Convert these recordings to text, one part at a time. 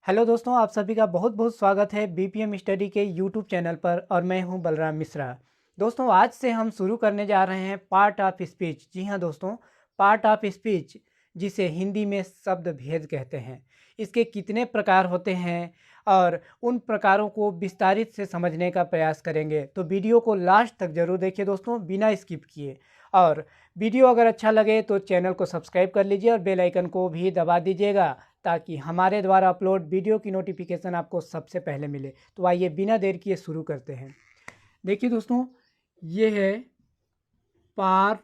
Hello दोस्तों, आप सभी का बहुत बहुत स्वागत है बीपीएम स्टडी के यूट्यूब चैनल पर और मैं हूं बलराम मिश्रा। दोस्तों, आज से हम शुरू करने जा रहे हैं पार्ट ऑफ स्पीच। जी हां दोस्तों, पार्ट ऑफ स्पीच, जिसे हिंदी में शब्द भेद कहते हैं। इसके कितने प्रकार होते हैं और उन प्रकारों को विस्तारित से समझने का प्रयास करेंगे, तो वीडियो को लास्ट तक जरूर देखिए दोस्तों, बिना स्किप किए। और वीडियो अगर अच्छा लगे तो चैनल को सब्सक्राइब कर लीजिए और बेल आइकन को भी दबा दीजिएगा, ताकि हमारे द्वारा अपलोड वीडियो की नोटिफिकेशन आपको सबसे पहले मिले। तो आइए बिना देर किए शुरू करते हैं। देखिए दोस्तों, ये है part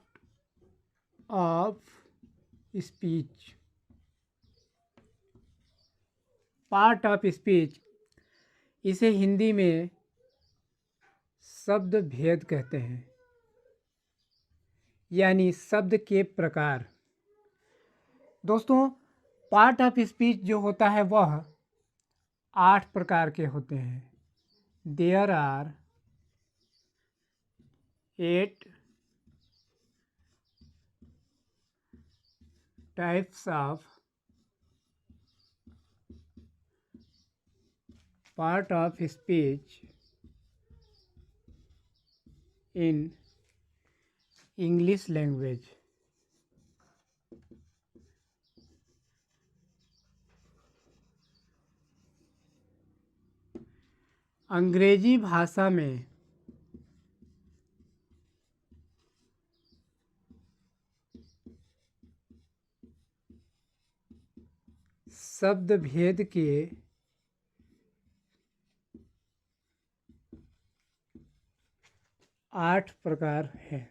of speech. Part of speech, इसे हिंदी में शब्द भेद कहते हैं, यानी शब्द के प्रकार। दोस्तों, पार्ट ऑफ स्पीच जो होता है वह 8 प्रकार के होते हैं। There are 8 types of part of speech in English language। अंग्रेजी भाषा में शब्द भेद के 8 प्रकार हैं।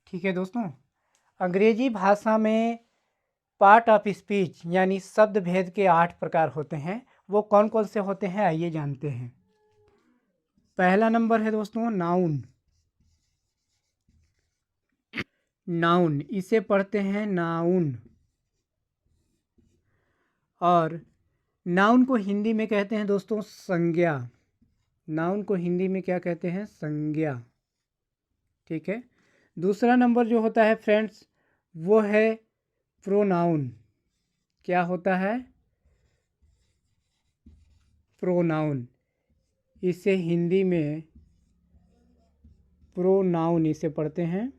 ठीक है दोस्तों, अंग्रेजी भाषा में पार्ट ऑफ स्पीच यानी शब्द भेद के 8 प्रकार होते हैं। वो कौन कौन से होते हैं, आइए जानते हैं। पहला नंबर है दोस्तों नाउन। नाउन, इसे पढ़ते हैं नाउन। और नाउन को हिंदी में कहते हैं दोस्तों संज्ञा। नाउन को हिंदी में क्या कहते हैं? संज्ञा। ठीक है। दूसरा नंबर जो होता है फ्रेंड्स, वो है प्रोनाउन। क्या होता है? प्रोनाउन। इसे हिंदी में प्रोनाउन इसे पढ़ते हैं,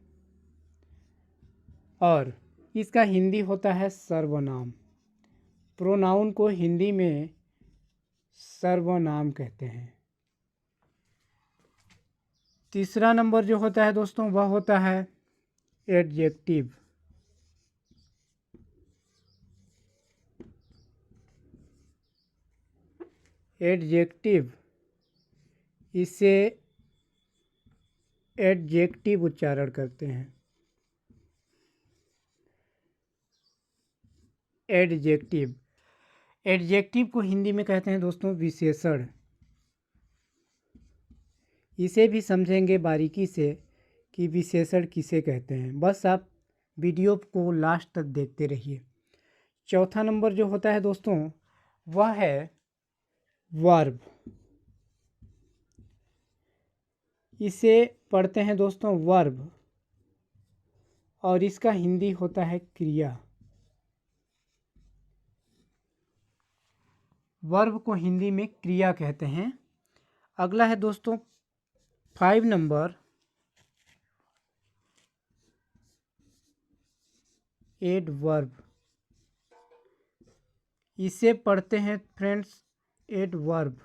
और इसका हिंदी होता है सर्वनाम। प्रोनाउन को हिंदी में सर्वनाम कहते हैं। तीसरा नंबर जो होता है दोस्तों, वह होता है एडजेक्टिव। एडजेक्टिव, इसे एडजेक्टिव उच्चारण करते हैं। एडजेक्टिव, एडजेक्टिव को हिंदी में कहते हैं दोस्तों विशेषण। इसे भी समझेंगे बारीकी से कि विशेषण किसे कहते हैं। बस आप वीडियो को लास्ट तक देखते रहिए। चौथा नंबर जो होता है दोस्तों, वह है वर्ब। इसे पढ़ते हैं दोस्तों वर्ब, और इसका हिंदी होता है क्रिया। वर्ब को हिंदी में क्रिया कहते हैं। अगला है दोस्तों 5 नंबर एडवर्ब। इसे पढ़ते हैं फ्रेंड्स एडवर्ब,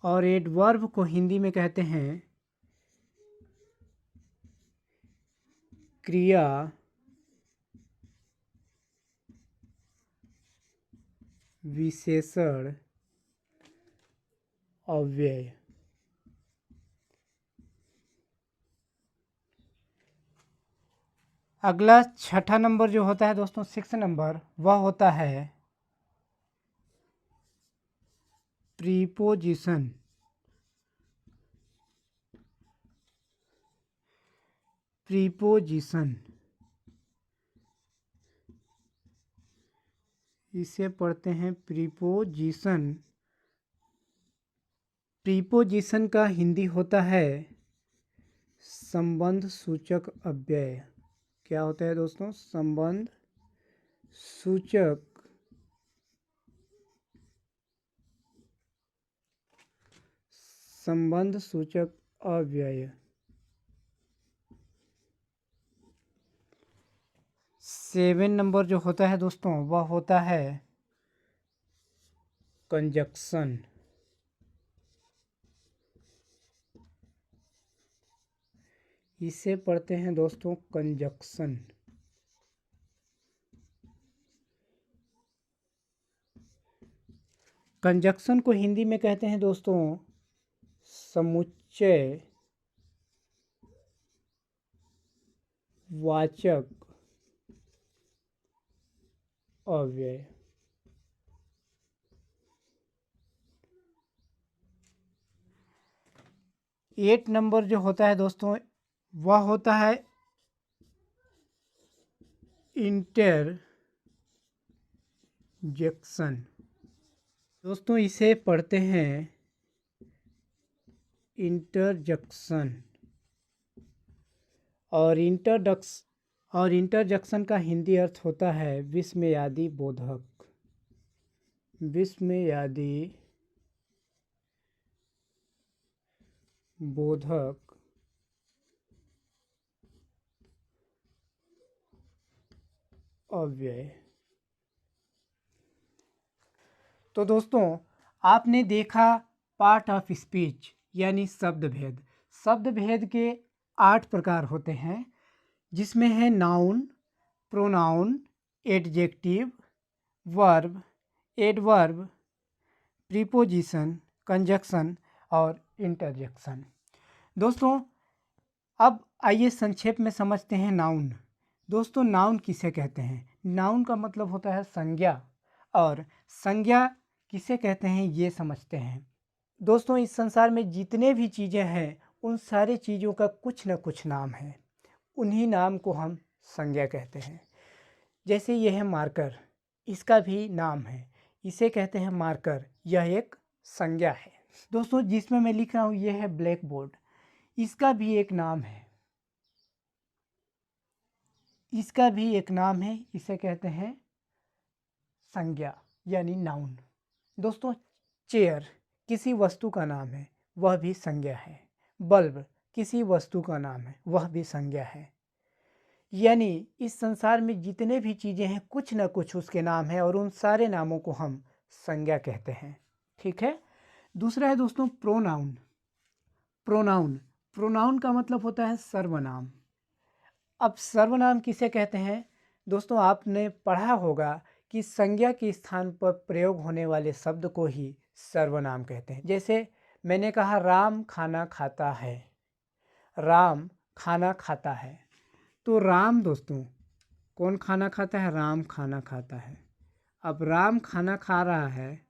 और एडवर्ब को हिंदी में कहते हैं क्रिया विशेषण अव्यय। अगला छठा नंबर जो होता है दोस्तों 6 नंबर, वह होता है प्रीपोजिशन। प्रीपोजिशन, इसे पढ़ते हैं प्रीपोजिशन, प्रीपोजिशन का हिंदी होता है संबंध सूचक अव्यय। क्या होता है दोस्तों? संबंध सूचक अव्यय। 7 नंबर जो होता है दोस्तों वह होता है कंजक्शन। इसे पढ़ते हैं दोस्तों कंजक्शन। कंजक्शन को हिंदी में कहते हैं दोस्तों समुच्चय वाचक अव्यय। एट नंबर जो होता है दोस्तों वह होता है इंटरजेक्शन। दोस्तों इसे पढ़ते हैं इंटरजेक्शन। और इंटरजेक्शन का हिंदी अर्थ होता है विस्मयादि बोधक। विस्मयादि बोधक अव्यय। तो दोस्तों आपने देखा पार्ट ऑफ स्पीच यानी शब्द भेद। शब्द भेद के 8 प्रकार होते हैं, जिसमें है noun, pronoun, adjective, verb, adverb, preposition, conjunction और इंटरजेक्शन। दोस्तों अब आइए संक्षेप में समझते हैं नाउन। दोस्तों नाउन किसे कहते हैं? नाउन का मतलब होता है संज्ञा, और संज्ञा किसे कहते हैं ये समझते हैं। दोस्तों इस संसार में जितने भी चीज़ें हैं उन सारी चीज़ों का कुछ न कुछ नाम है, उन्हीं नाम को हम संज्ञा कहते हैं। जैसे ये है मार्कर, इसका भी नाम है, इसे कहते हैं मार्कर, यह एक संज्ञा है। दोस्तों जिसमें मैं लिख रहा हूँ ये है ब्लैक बोर्ड, इसका भी एक नाम है, इसका भी एक नाम है, इसे कहते हैं संज्ञा यानी नाउन। दोस्तों चेयर किसी वस्तु का नाम है, वह भी संज्ञा है। बल्ब किसी वस्तु का नाम है, वह भी संज्ञा है। यानी इस संसार में जितने भी चीज़ें हैं कुछ न कुछ उसके नाम है, और उन सारे नामों को हम संज्ञा कहते हैं। ठीक है। दूसरा है दोस्तों प्रोनाउन। प्रोनाउन का मतलब होता है सर्वनाम। अब सर्वनाम किसे कहते हैं? दोस्तों आपने पढ़ा होगा कि संज्ञा के स्थान पर प्रयोग होने वाले शब्द को ही सर्वनाम कहते हैं। जैसे मैंने कहा राम खाना खाता है, राम खाना खाता है, तो राम दोस्तों कौन खाना खाता है? राम खाना खाता है। अब राम खाना खा रहा है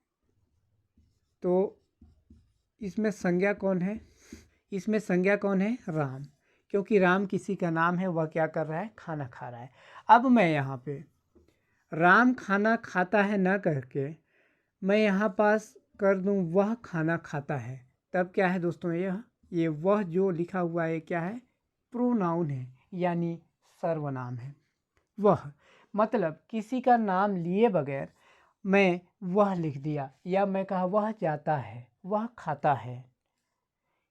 तो इसमें संज्ञा कौन है? इसमें संज्ञा कौन है? राम, क्योंकि राम किसी का नाम है, वह क्या कर रहा है? खाना खा रहा है। अब मैं यहाँ पे राम खाना खाता है ना करके मैं यहाँ पास कर दूँ वह खाना खाता है, तब क्या है दोस्तों? ये वह जो लिखा हुआ है क्या है? प्रोनाउन है, यानी सर्वनाम है। वह मतलब किसी का नाम लिए बगैर मैं वह लिख दिया, या मैं कहा वह जाता है, वह खाता है,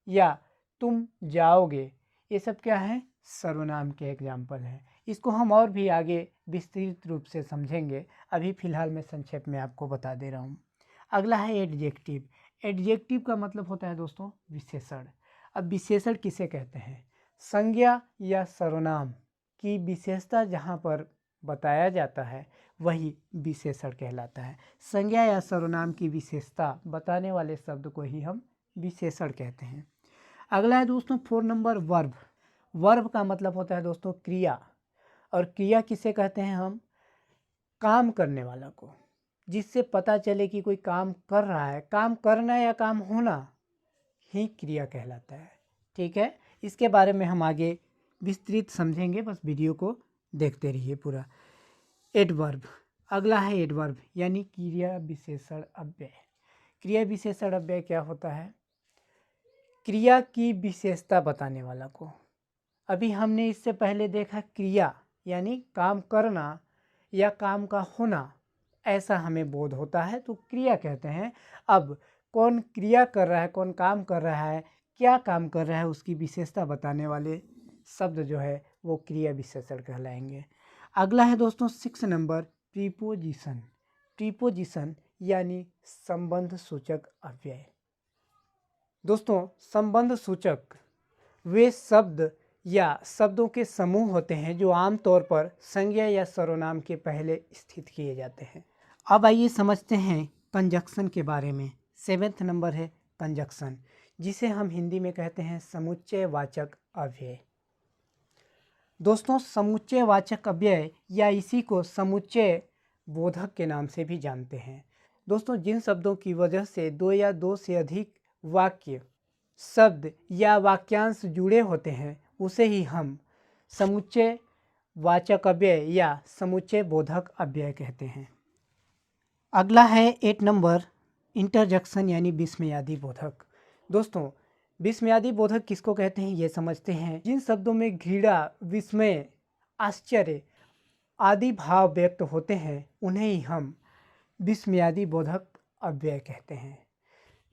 या तुम जाओगे, ये सब क्या है? सर्वनाम के एग्जाम्पल हैं। इसको हम और भी आगे विस्तृत रूप से समझेंगे, अभी फ़िलहाल मैं संक्षेप में आपको बता दे रहा हूँ। अगला है एडजेक्टिव। एडजेक्टिव का मतलब होता है दोस्तों विशेषण। अब विशेषण किसे कहते हैं? संज्ञा या सर्वनाम की विशेषता जहाँ पर बताया जाता है वही विशेषण कहलाता है। संज्ञा या सर्वनाम की विशेषता बताने वाले शब्द को ही हम विशेषण कहते हैं। अगला है दोस्तों 4 नंबर वर्ब। वर्ब का मतलब होता है दोस्तों क्रिया, और क्रिया किसे कहते हैं हम? काम करने वाला को, जिससे पता चले कि कोई काम कर रहा है। काम करना या काम होना ही क्रिया कहलाता है। ठीक है, इसके बारे में हम आगे विस्तृत समझेंगे, बस वीडियो को देखते रहिए पूरा। एडवर्ब, अगला है एडवर्ब यानी क्रिया विशेषण अव्यय। क्रिया विशेषण अव्यय क्या होता है? क्रिया की विशेषता बताने वाला को। अभी हमने इससे पहले देखा क्रिया यानी काम करना या काम का होना, ऐसा हमें बोध होता है तो क्रिया कहते हैं। अब कौन क्रिया कर रहा है, कौन काम कर रहा है, क्या काम कर रहा है, उसकी विशेषता बताने वाले शब्द जो है वो क्रिया विशेषण कहलाएंगे। अगला है दोस्तों 6 नंबर प्रीपोजिशन। प्रीपोजिशन यानी संबंध सूचक अव्यय। दोस्तों संबंध सूचक वे शब्द या शब्दों के समूह होते हैं जो आमतौर पर संज्ञा या सर्वनाम के पहले स्थित किए जाते हैं। अब आइए समझते हैं कंजक्शन के बारे में। 7th नंबर है कंजक्शन, जिसे हम हिंदी में कहते हैं समुच्चयवाचक अव्यय। दोस्तों समुच्चयवाचक अव्यय या इसी को समुच्चय बोधक के नाम से भी जानते हैं। दोस्तों जिन शब्दों की वजह से दो या दो से अधिक वाक्य, शब्द या वाक्यांश जुड़े होते हैं उसे ही हम समुच्चय वाचक अव्यय या समुच्चय बोधक अव्यय कहते हैं। अगला है 8 नंबर इंटरजेक्शन यानी विस्मयादि बोधक। दोस्तों विस्मयादि बोधक किसको कहते हैं ये समझते हैं। जिन शब्दों में घृणा, विस्मय, आश्चर्य आदि भाव व्यक्त होते हैं उन्हें ही हम विस्मयादि बोधक अव्यय कहते हैं।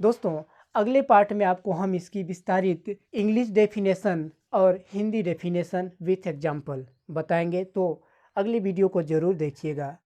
दोस्तों अगले पार्ट में आपको हम इसकी विस्तारित इंग्लिश डेफिनेशन और हिंदी डेफिनेशन विथ एग्जाम्पल बताएंगे, तो अगली वीडियो को ज़रूर देखिएगा।